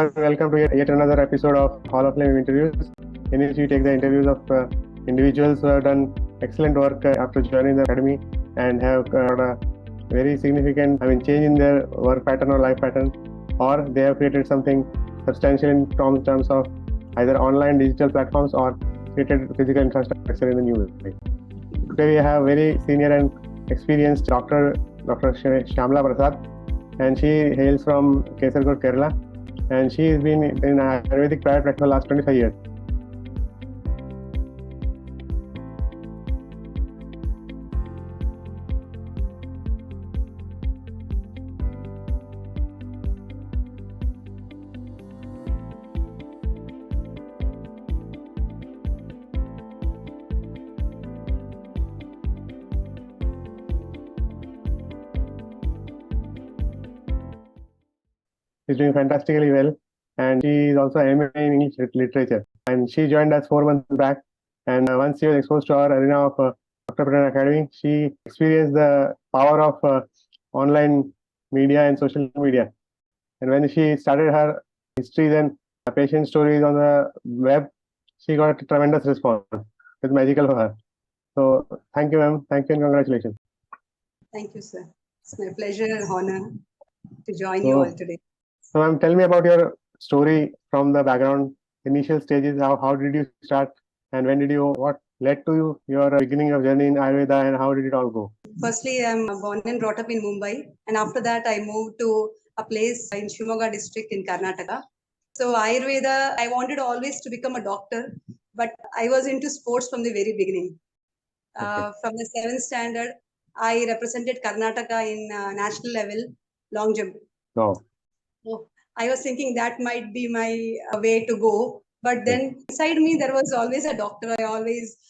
and welcome to yet another episode of Hall of Fame interviews, in which we take the interviews of individuals who have done excellent work after joining the academy and have got a very significant change in their work pattern or life pattern, or they have created something substantial in terms of either online digital platforms or created physical infrastructure in the new way. Today we have very senior and experienced Dr. Shyamala Prasad, and she hails from Kesargod Kerala, and she has been in Ayurvedic private practice for the last 25 years. She's doing fantastically well, and she is also MA in English literature. And she joined us 4 months back, and once she was exposed to our arena of Doctorpreneur Academy, she experienced the power of online media and social media. And when she started her histories and patient stories on the web, she got a tremendous response. It's magical for her. So thank you, ma'am. Thank you and congratulations. Thank you, sir. It's my pleasure and honor to join you all today. So, ma'am, tell me about your story from the background, initial stages. How did you start, and what led to your beginning of journey in Ayurveda, and how did it all go? Firstly, I'm born and brought up in Mumbai, and after that, I moved to a place in Shimoga district in Karnataka. So, Ayurveda, I wanted always to become a doctor, but I was into sports from the very beginning. Okay. From the 7th standard, I represented Karnataka in national level long jump. Oh. So I was thinking that might be my way to go. But then inside me, there was always a doctor. I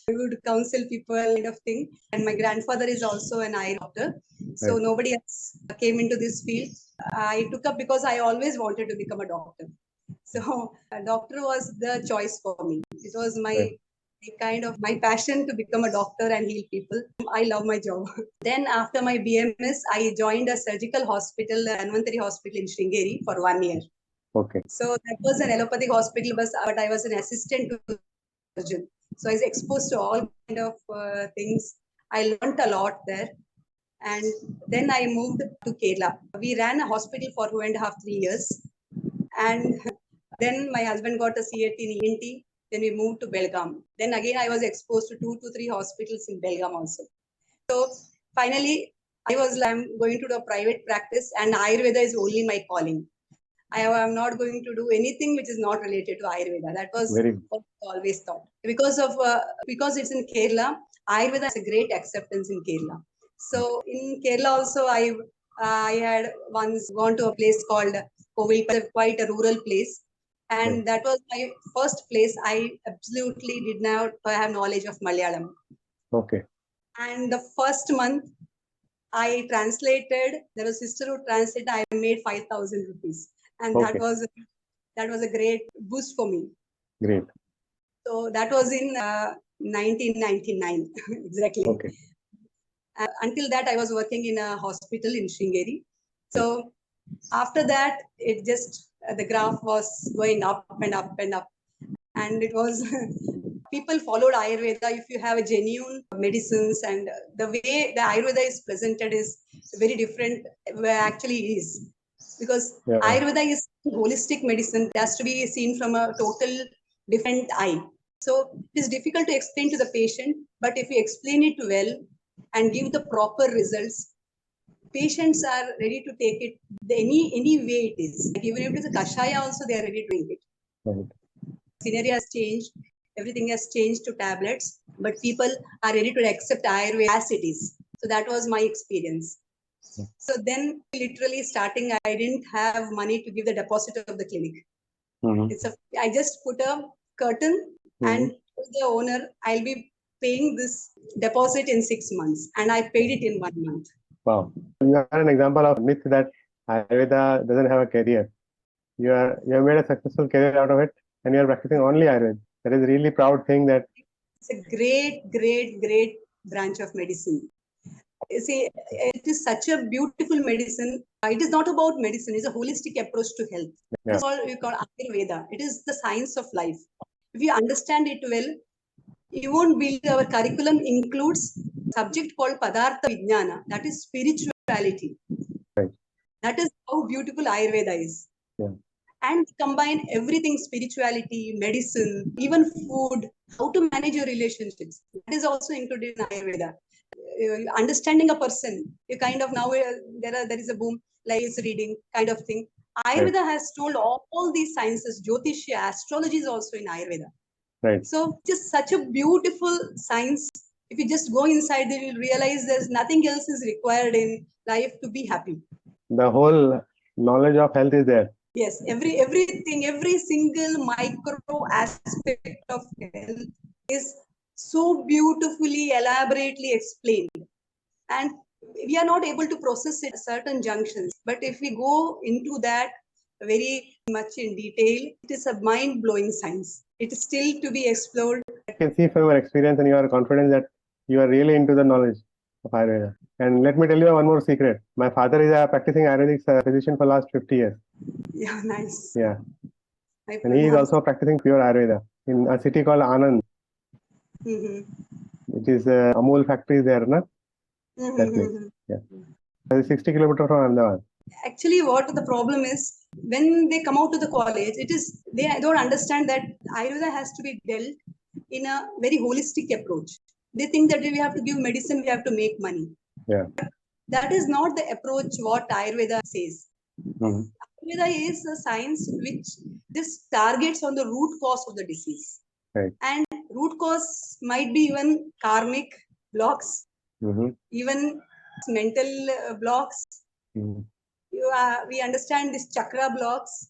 would counsel people, kind of thing. And my grandfather is also an eye doctor. So nobody else came into this field. I took up because I always wanted to become a doctor. So a doctor was the choice for me. It was my my passion to become a doctor and heal people. I love my job. Then after my BMS, I joined a surgical hospital, Anvantari Hospital in Sringeri for 1 year. Okay. So that was an allopathic hospital, but I was an assistant to surgeon. So I was exposed to all kind of things. I learned a lot there. And then I moved to Kerala. We ran a hospital for 2.5, 3 years. And then my husband got a CAT in ENT. Then we moved to Belgaum. Then again, I was exposed to 2 to 3 hospitals in Belgaum also. So finally, I'm going to do a private practice, and Ayurveda is only my calling. I am not going to do anything which is not related to Ayurveda. That was what I always thought. Because it's in Kerala, Ayurveda has a great acceptance in Kerala. So in Kerala also, I had once gone to a place called Kovil, quite a rural place. And that was my first place. I absolutely did not have knowledge of Malayalam. Okay. And the first month, I translated. There was a sister who translated. I made 5,000 rupees, and that was a great boost for me. Great. So that was in 1999 exactly. Okay. Until that, I was working in a hospital in Sringeri. So after that, it just the graph was going up and up and up, and it was people followed Ayurveda. If you have a genuine medicines, and the way the Ayurveda is presented is very different where actually is, because Ayurveda is holistic medicine. It has to be seen from a total different eye. So it is difficult to explain to the patient, but if you explain it well and give the proper results, patients are ready to take it any way it is. Like even if it is a kashaya also, they are ready to drink it. Right. Scenario has changed. Everything has changed to tablets, but people are ready to accept Ayurveda as it is. So that was my experience. So then literally starting, I didn't have money to give the deposit of the clinic. I just put a curtain and told the owner, I'll be paying this deposit in 6 months. And I paid it in 1 month. Wow. You are an example of myth that Ayurveda doesn't have a career. You have made a successful career out of it, and you are practicing only Ayurveda. That is a really proud thing. That it's a great branch of medicine. You see, it is such a beautiful medicine. It is not about medicine, it's a holistic approach to health. Yeah. It's all we call Ayurveda. It is the science of life. If you understand it well, you won't believe our curriculum includes a subject called Padartha Vijnana, that is spirituality. Right. That is how beautiful Ayurveda is. Yeah. And combine everything, spirituality, medicine, even food, how to manage your relationships. That is also included in Ayurveda. Understanding a person, you kind of now there is a boom, like it's reading kind of thing. Ayurveda has told all these sciences, Jyotishya, astrology is also in Ayurveda. Right. So just such a beautiful science. If you just go inside, then you'll realize there's nothing else is required in life to be happy. The whole knowledge of health is there. Yes, everything, every single micro aspect of health is so beautifully, elaborately explained. And we are not able to process it at certain junctions. But if we go into that very much in detail, it is a mind-blowing science. It is still to be explored. I can see from your experience and your confidence that you are really into the knowledge of Ayurveda. And let me tell you one more secret. My father is a practicing Ayurvedic physician for last 50 years. Yeah, nice. Yeah. And he is also practicing pure Ayurveda in a city called Anand. Which is Amul factory there, na? That place. Yeah. That is 60 kilometers from Ahmedabad. Actually, what the problem is, when they come out to the college, it is they don't understand that Ayurveda has to be dealt in a very holistic approach. They think that we have to give medicine, we have to make money. Yeah. That is not the approach what Ayurveda says. Ayurveda is a science which this targets on the root cause of the disease. Right. And root cause might be even karmic blocks, even mental blocks. We understand this chakra blocks.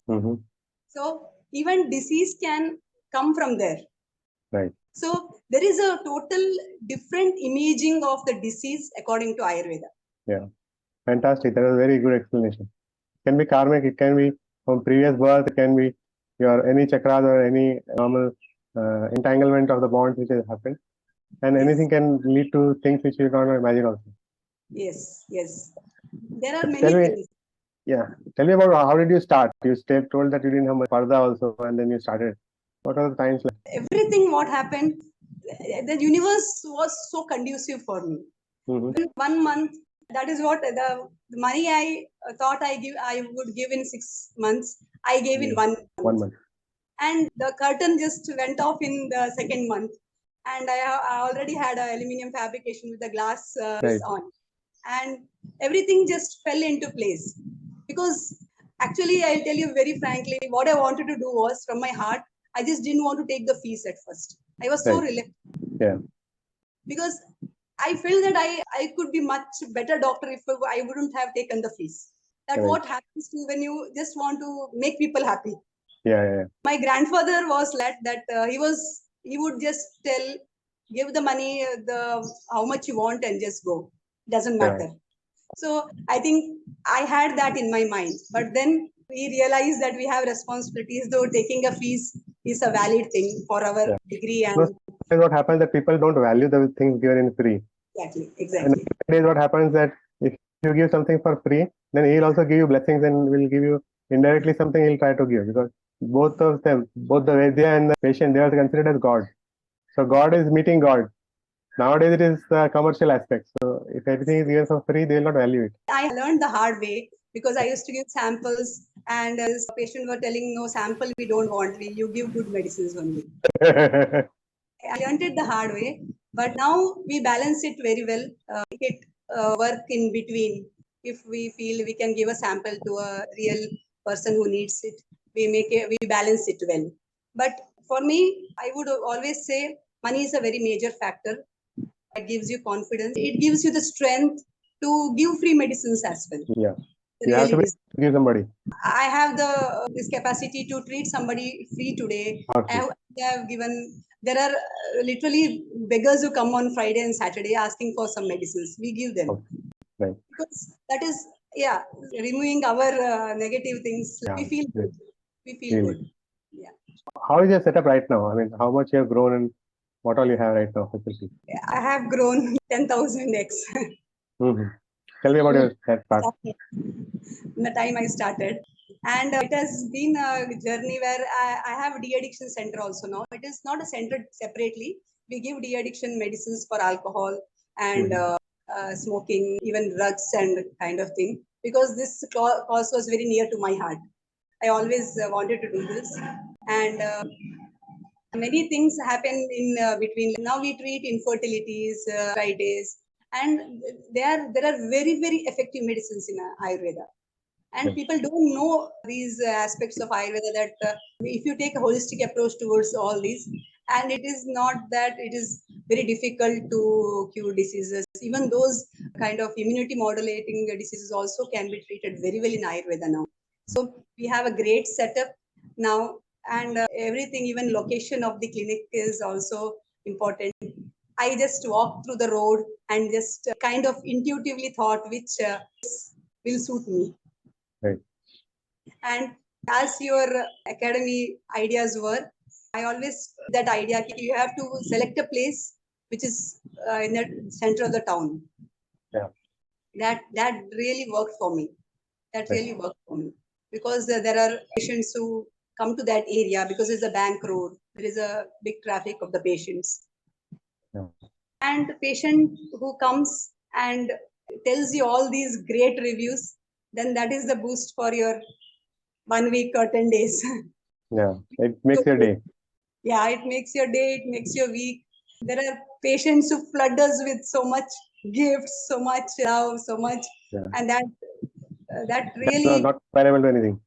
So even disease can come from there. Right. So there is a total different imaging of the disease according to Ayurveda. Yeah. Fantastic. That was a very good explanation. It can be karmic, it can be from previous birth, it can be your any chakras or any normal entanglement of the bonds which has happened. And anything can lead to things which you cannot imagine also. Yes, yes. There are many things. Yeah. Tell me about how did you start? You told that you didn't have much parda also and then you started. What are the times like? Everything what happened, the universe was so conducive for me. In 1 month, that is what the money I thought I would give in 6 months, I gave in 1 month. 1 month. And the curtain just went off in the second month. And I already had an aluminum fabrication with the glass on. And everything just fell into place. Because actually, I'll tell you very frankly, what I wanted to do was from my heart, I just didn't want to take the fees at first. I was so reluctant. Yeah. Because I felt that I could be much better doctor if I wouldn't have taken the fees. That's what happens to when you just want to make people happy. Yeah. My grandfather was that he would just give the money, how much you want and just go. Doesn't matter. So I think I had that in my mind. But then we realized that we have responsibilities, though taking a fees is a valid thing for our degree. And what happens that people don't value the things given in free. Exactly. And what happens that if you give something for free, then he'll also give you blessings and will give you indirectly something he'll try to give, because both of them, both the Vaidya and the patient, they are considered as God. So God is meeting God. Nowadays it is the commercial aspect. So if everything is given for free, they will not value it. I learned the hard way because I used to give samples and this patient were telling, no sample we don't want, you give good medicines only. I learned it the hard way, but now we balance it very well. It work in between. If we feel we can give a sample to a real person who needs it, we balance it well. But for me, I would always say money is a very major factor. It gives you confidence. It gives you the strength to give free medicines as well. Yeah. You have to give somebody. I have this capacity to treat somebody free today. I have given. There are literally beggars who come on Friday and Saturday asking for some medicines. We give them. Right. Because that is removing our negative things. Yeah. We feel good. We feel good. Yeah. How is your setup right now? I mean, how much you have grown and what all you have right now? I have grown 10,000x. Mm-hmm. Tell me about that part. The time I started. And it has been a journey where I have de-addiction center also now. It is not a center separately. We give de-addiction medicines for alcohol and smoking, even drugs and kind of thing. Because this cause was very near to my heart. I always wanted to do this. And many things happen in between. Now we treat infertilities, arthritis, and there are very effective medicines in Ayurveda. And people don't know these aspects of Ayurveda, that if you take a holistic approach towards all these, and it is not that it is very difficult to cure diseases. Even those kind of immunity modulating diseases also can be treated very well in Ayurveda now. So we have a great setup now, and everything, even location of the clinic is also important. I just walked through the road and just kind of intuitively thought which will suit me. Right. And as your academy ideas were, I always that idea you have to select a place which is in the center of the town. Yeah. That really worked for me. That really worked for me, because there are patients who come to that area because it's a bank road. There is a big traffic of the patients. Yeah. And the patient who comes and tells you all these great reviews, then that is the boost for your 1 week or 10 days. Yeah, it makes your day. Yeah, it makes your day, it makes your week. There are patients who flood us with so much gifts, so much love, so much, and that really not comparable to anything.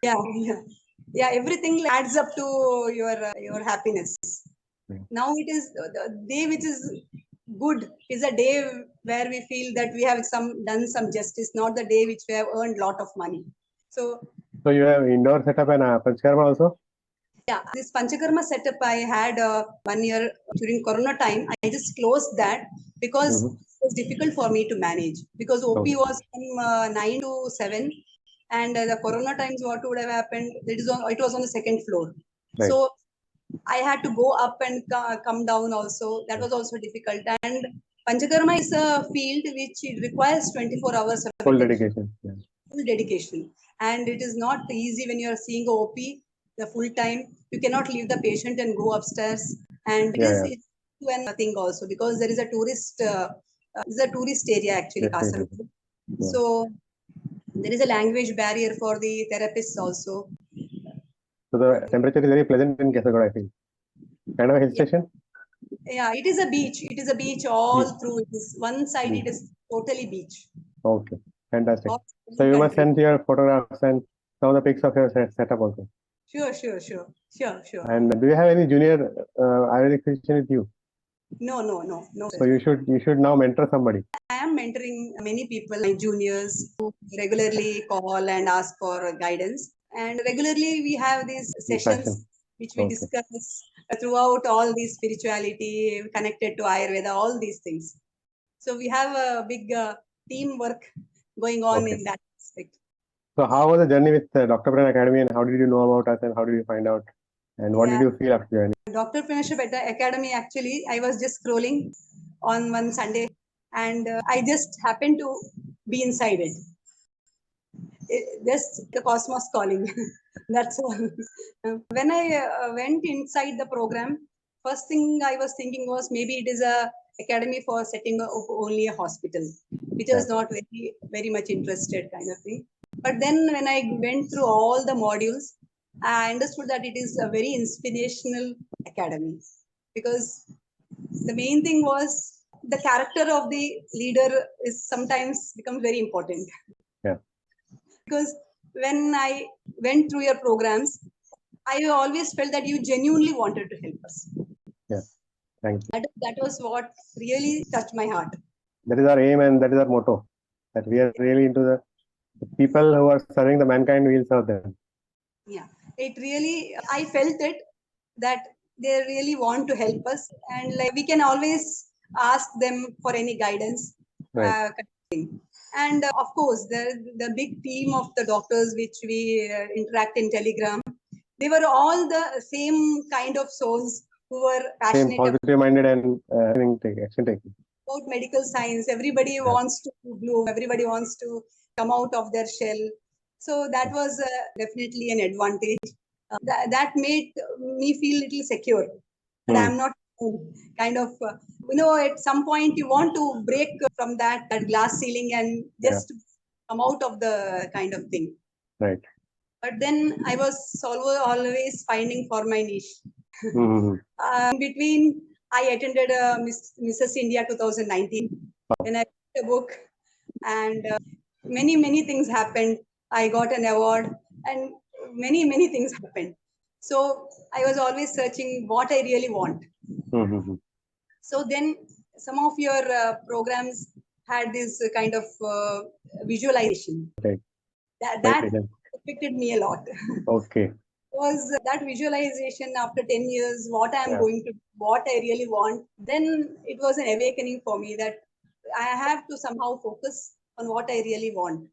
Yeah. Everything adds up to your happiness. Now it is the day which is good is a day where we feel that we have done some justice, not the day which we have earned lot of money. So you have indoor setup and Panchkarma also? Yeah, this Panchakarma setup I had 1 year during Corona time. I just closed that because it was difficult for me to manage, because OP was from 9 to 7, and the Corona times what would have happened, it was on the second floor. Right. So I had to go up and come down also. That was also difficult. And Panchakarma is a field which requires 24 hours of full dedication. Yeah. Full dedication. And it is not easy when you are seeing OP the full time. You cannot leave the patient and go upstairs. And it's one thing also, because there is a tourist area actually, Kasaragod. Yeah. So there is a language barrier for the therapists also. So the temperature is very pleasant in Kesargod, I think. Kind of a hill station? Yeah, it is a beach. It is a beach all through. It is one side. It is totally beach. Okay, fantastic. So you must send your photographs and some of the pics of your setup also. Sure. And do you have any junior Ayurvedic physician with you? No. So you should now mentor somebody. I am mentoring many people, my juniors, who regularly call and ask for guidance. And regularly we have these sessions which we discuss throughout all these spirituality connected to Ayurveda, all these things. So we have a big teamwork going on in that aspect. So how was the journey with Doctorpreneur Academy, and how did you know about us, and how did you find out, and what did you feel after joining? Doctorpreneurship Academy, actually, I was just scrolling on one Sunday, and I just happened to be inside it. Just the cosmos calling. That's all. When I went inside the program, first thing I was thinking was maybe it is a academy for setting up only a hospital, which was not very much interested kind of thing. But then when I went through all the modules, I understood that it is a very inspirational academy, because the main thing was the character of the leader is sometimes becomes very important. Yeah. Because when I went through your programs, I always felt that you genuinely wanted to help us. Yeah, thank you. That was what really touched my heart. That is our aim and that is our motto. That we are really into the people who are serving the mankind, we will serve them. Yeah, it really, I felt it that they really want to help us, and like we can always ask them for any guidance. Right. And of course, the big team of the doctors which we interact in Telegram, they were all the same kind of souls who were passionate. Same positive minded and action taking. about medical science. Everybody wants to bloom. Everybody wants to come out of their shell. So that was definitely an advantage. That made me feel a little secure. But I'm not kind of, at some point you want to break from that glass ceiling and just come out of the kind of thing. Right. But then I was always finding for my niche. In between, I attended Mrs.India 2019. Then I wrote a book, and many things happened. I got an award, and many things happened. So I was always searching what I really want. So then some of your programs had this kind of visualization. Right. That affected me a lot. Okay. Was that visualization after 10 years, what I'm going to, what I really want, then it was an awakening for me that I have to somehow focus on what I really want.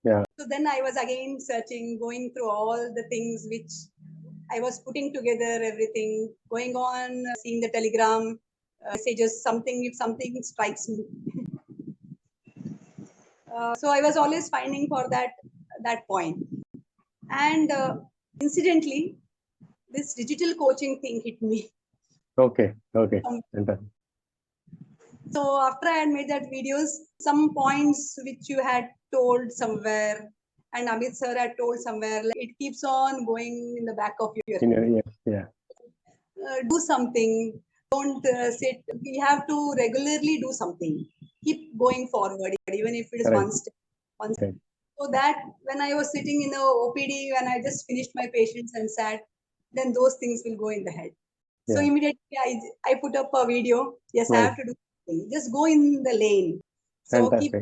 Yeah. So then I was again searching, going through all the things which I was putting together, everything, going on, seeing the telegram messages, if something strikes me. So I was always finding for that point. And incidentally, this digital coaching thing hit me. Okay. So after I had made that videos, some points which you had told somewhere, and Amit sir had told somewhere, like, it keeps on going in the back of your head. Do something. Don't sit. We have to regularly do something. Keep going forward, even if it is one step. So that when I was sitting in the OPD, when I just finished my patients and sat, then those things will go in the head. So immediately I put up a video. Yes, I have to do something. Just go in the lane. So keep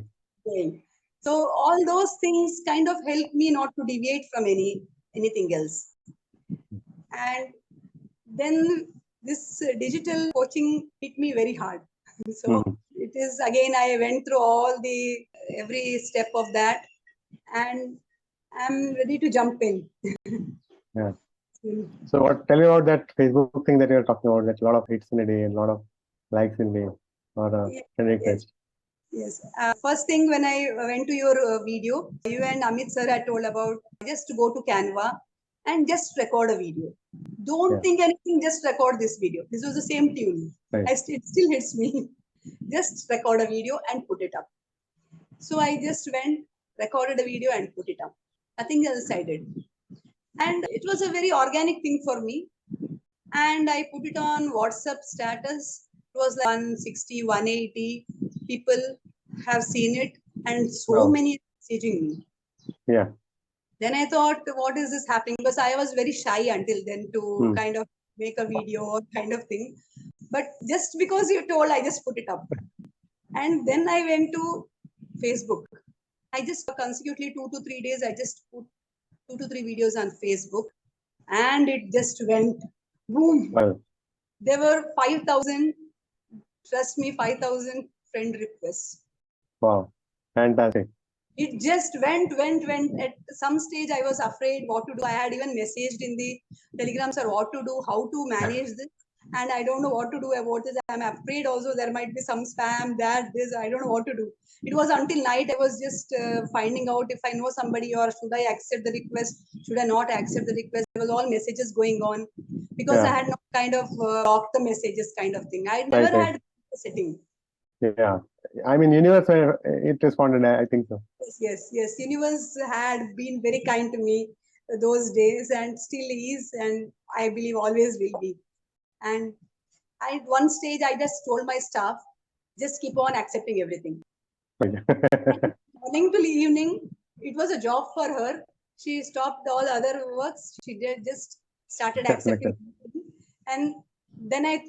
going. So all those things kind of help me not to deviate from anything else. And then this digital coaching hit me very hard. So it is again, I went through every step of that, and I'm ready to jump in. So tell me about that Facebook thing that you're talking about, that a lot of hits in a day, a lot of likes in a day, or a request. Yes. First thing, when I went to your video, you and Amit sir had told about just to go to Canva and just record a video. Don't think anything, just record this video. This was the same tune. It still hits me. Just record a video and put it up. So I just went, recorded a video and put it up. Nothing else I did. And it was a very organic thing for me. And I put it on WhatsApp status. It was like 160, 180 people have seen it, and so many messaging me. Then I thought, what is this happening? Because I was very shy until then to kind of make a video or kind of thing. But just because you told, I just put it up. And then I went to Facebook. I just consecutively 2 to 3 days, I just put 2 to 3 videos on Facebook, and it just went boom. There were 5,000, trust me, 5,000 friend requests. Wow, fantastic. It just went. At some stage, I was afraid what to do. I had even messaged in the telegrams or what to do, how to manage this. And I don't know what to do about this. I'm afraid also there might be some spam, this, I don't know what to do. It was until night I was just finding out if I know somebody, or should I accept the request, should I not accept the request. There was all messages going on because I had not kind of blocked the messages kind of thing. I never had a setting. I mean, universe, it responded, I think so. Yes. Universe had been very kind to me those days, and still is, and I believe always will be. And at one stage, I just told my staff, just keep on accepting everything. Morning till evening, it was a job for her. She stopped all other works. She just started accepting. And then I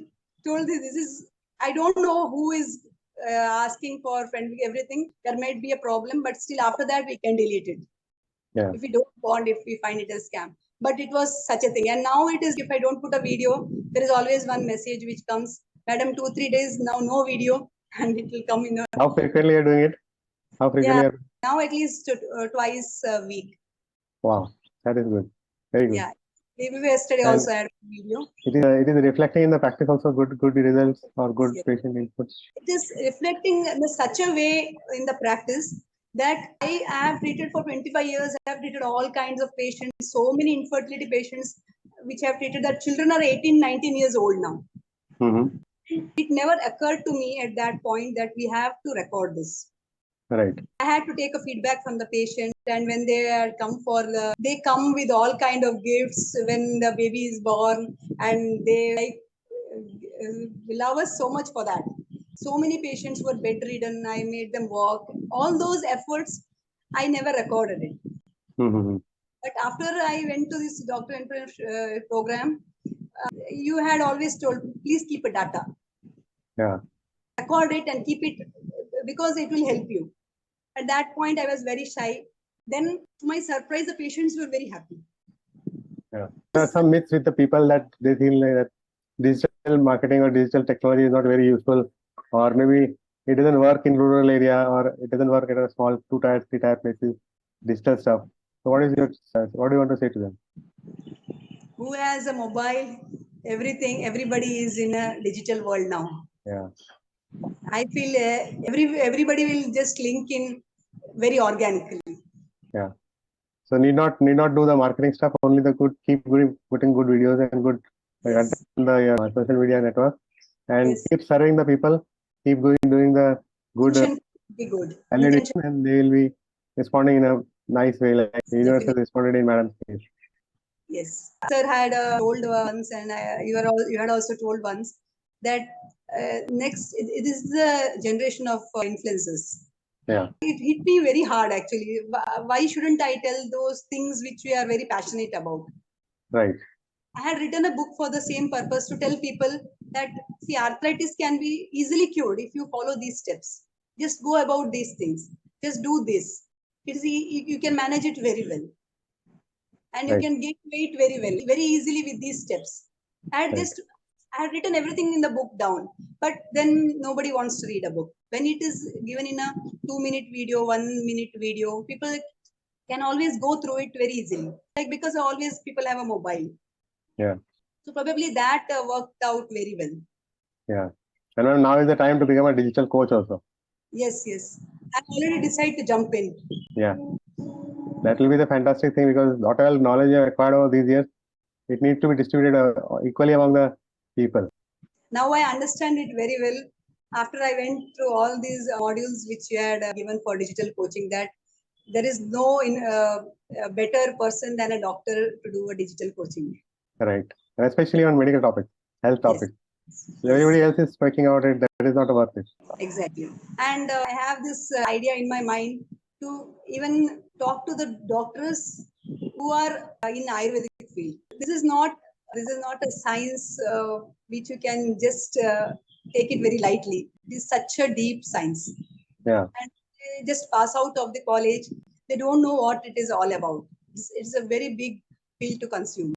told this I don't know who is asking for friend everything. There might be a problem, but still after that, we can delete it. If we don't want, if we find it a scam. But it was such a thing. And now it is, if I don't put a video, there is always one message which comes, Madam, 2-3 days now, no video, and it will come in. How frequently are you doing it? How frequently? Now at least twice a week. Wow, that is good. Very good. We yesterday And also had a video. it is reflecting in the practice also good results or good Yes. patient inputs. It is reflecting in such a way in the practice that I have treated for 25 years. I have treated all kinds of patients, so many infertility patients, which I have treated that children are 18, 19 years old now. Mm-hmm. It never occurred to me at that point that we have to record this. Right. I had to take a feedback from the patient, and when they they come with all kind of gifts when the baby is born, and they love us so much for that. So many patients were bedridden. I made them walk. All those efforts, I never recorded it. Mm-hmm. But after I went to this doctor program, you had always told, please keep a data. Yeah. Record it and keep it because it will help you. At that point, I was very shy. Then, to my surprise, the patients were very happy. Yeah. There are some myths with the people that they feel like that digital marketing or digital technology is not very useful, or maybe it doesn't work in rural area, or it doesn't work at a small 2-tier, 3-tier places, digital stuff. So what do you want to say to them? Who has a mobile? Everybody is in a digital world now. Yeah. I feel everybody will just link in very organically. Yeah. So need not do the marketing stuff. Only the putting good videos and good Yes. on the social media network, and Yes. keep serving the people. Keep doing the good Intention be good. validation, and they will be responding in a nice way, like the universe has responded in Madam's case. Yes. Sir had told once, and you had also told once that next it is the generation of influencers. Yeah. It hit me very hard actually. Why shouldn't I tell those things which we are very passionate about? Right. I had written a book for the same purpose, to tell people that see, arthritis can be easily cured if you follow these steps. Just go about these things. Just do this. You can manage it very well, and you Right. can gain weight very easily with these steps. I had written everything in the book down, but then nobody wants to read a book. When it is given in a 2-minute video, 1-minute video, people can always go through it very easily. Like, because always people have a mobile. Yeah. So probably that worked out very well. Yeah. And now is the time to become a digital coach also. Yes. I've already decided to jump in. Yeah. That will be the fantastic thing, because whatever knowledge you have acquired over these years, it needs to be distributed equally among the people. Now I understand it very well after I went through all these modules which you had given for digital coaching, that there is no better person than a doctor to do a digital coaching. Right. And especially on medical topics, health topics. Yes. Everybody else is speaking about it. That is not worth it. Exactly. And I have this idea in my mind to even talk to the doctors who are in Ayurvedic field. This is not a science which you can just take it very lightly. It is such a deep science. Yeah. And they just pass out of the college. They don't know what it is all about. It's a very big field to consume.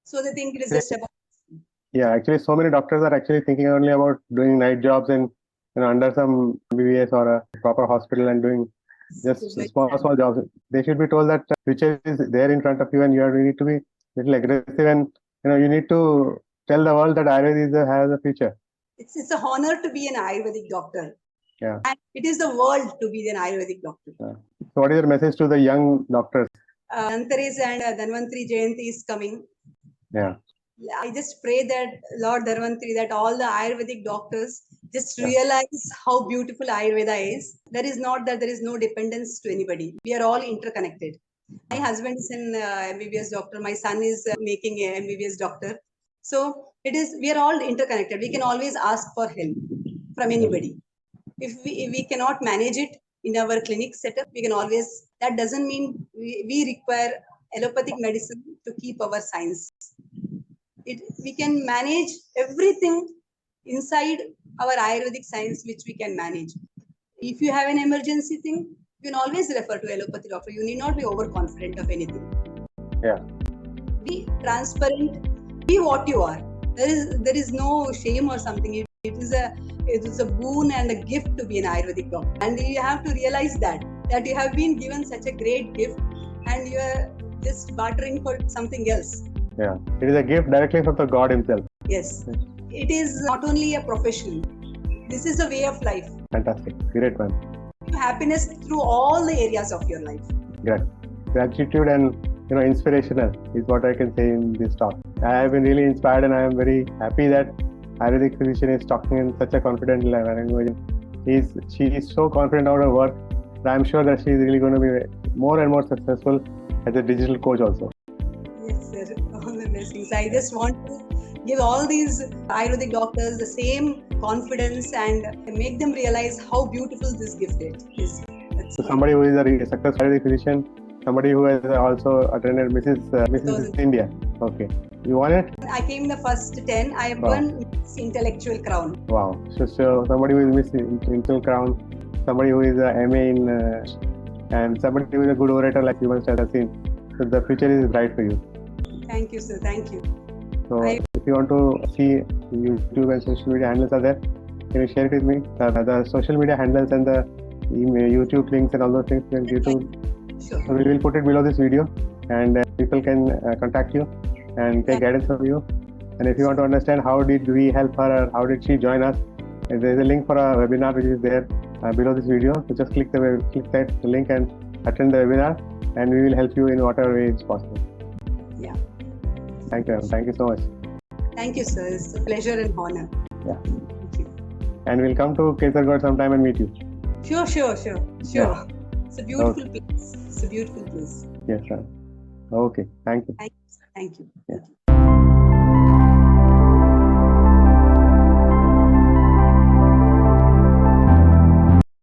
So they think it is just about. Yeah, actually, so many doctors are actually thinking only about doing night jobs and under some MBBS or a proper hospital and doing just small jobs. They should be told that future is there in front of you, and you need to be little aggressive, and you need to tell the world that Ayurveda has a future. It's an honor to be an Ayurvedic doctor. Yeah. And it is the world to be an Ayurvedic doctor. Yeah. So what is your message to the young doctors? Dhanteras and Dhanvantri Jayanti is coming. Yeah. I just pray that Lord Dhanvantri, that all the Ayurvedic doctors just realize how beautiful Ayurveda is. There is no dependence to anybody. We are all interconnected. My husband is an MBBS doctor. My son is making an MBBS doctor. So we are all interconnected. We can always ask for help from anybody. If we cannot manage it in our clinic setup, we can always, that doesn't mean we require allopathic medicine to keep our science. We can manage everything inside our Ayurvedic science, which we can manage. If you have an emergency thing, you can always refer to allopathy doctor. You need not be overconfident of anything. Yeah. Be transparent. Be what you are. There is no shame or something. It is a boon and a gift to be an Ayurvedic doctor. And you have to realize that you have been given such a great gift, and you are just bartering for something else. Yeah. It is a gift directly from the God himself. Yes. It is not only a profession. This is a way of life. Fantastic. Great, man. Happiness through all the areas of your life. Great. Gratitude and inspirational is what I can say in this talk. I have been really inspired, and I am very happy that Ayurvedic physician is talking in such a confident language. She is so confident about her work that I'm sure that she is really going to be more and more successful as a digital coach also. Yes, sir. All the blessings. I just want to give all these Ayurvedic doctors the same confidence and make them realize how beautiful this gift is. So somebody who is a successful Ayurvedic physician, somebody who has also attended Mrs.India. Okay. You won it? I came in the first 10. I have won Miss Intellectual Crown. Wow. So somebody who is Miss Intellectual Crown, somebody who is a MA in, and somebody who is a good orator like you must have seen. So the future is bright for you. Thank you, sir. Thank you. So if you want to see YouTube and social media handles are there, can you share it with me? The social media handles and the YouTube links and all those things. YouTube. Sure. So we will put it below this video, and people can contact you and take guidance from you. And if you want to understand how did we help her or how did she join us, there is a link for a webinar which is there below this video. So just click that link and attend the webinar, and we will help you in whatever way is possible. Yeah. Thank you. Thank you so much. Thank you, sir. It's a pleasure and honor. Yeah. Thank you. And we'll come to Kesargod sometime and meet you. Sure. Yeah. It's a beautiful place. It's a beautiful place. Yes, sir. Okay. Thank you. Thank you. Yeah.